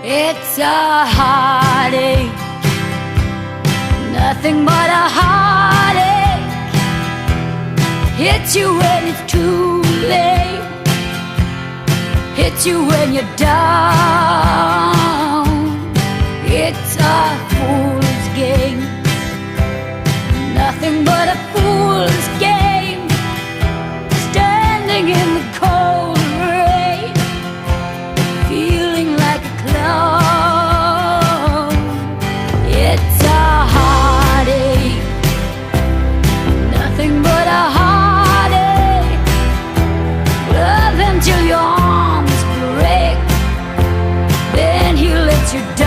It's a heartache, nothing but a heartache. Hits you when it's too late, hits you when you're down. It's a fool's game, nothing but a fool's game. Standing in the cold rain, feeling like a clown. It's a heartache, nothing but a heartache. Love until your arms break, then he lets you down.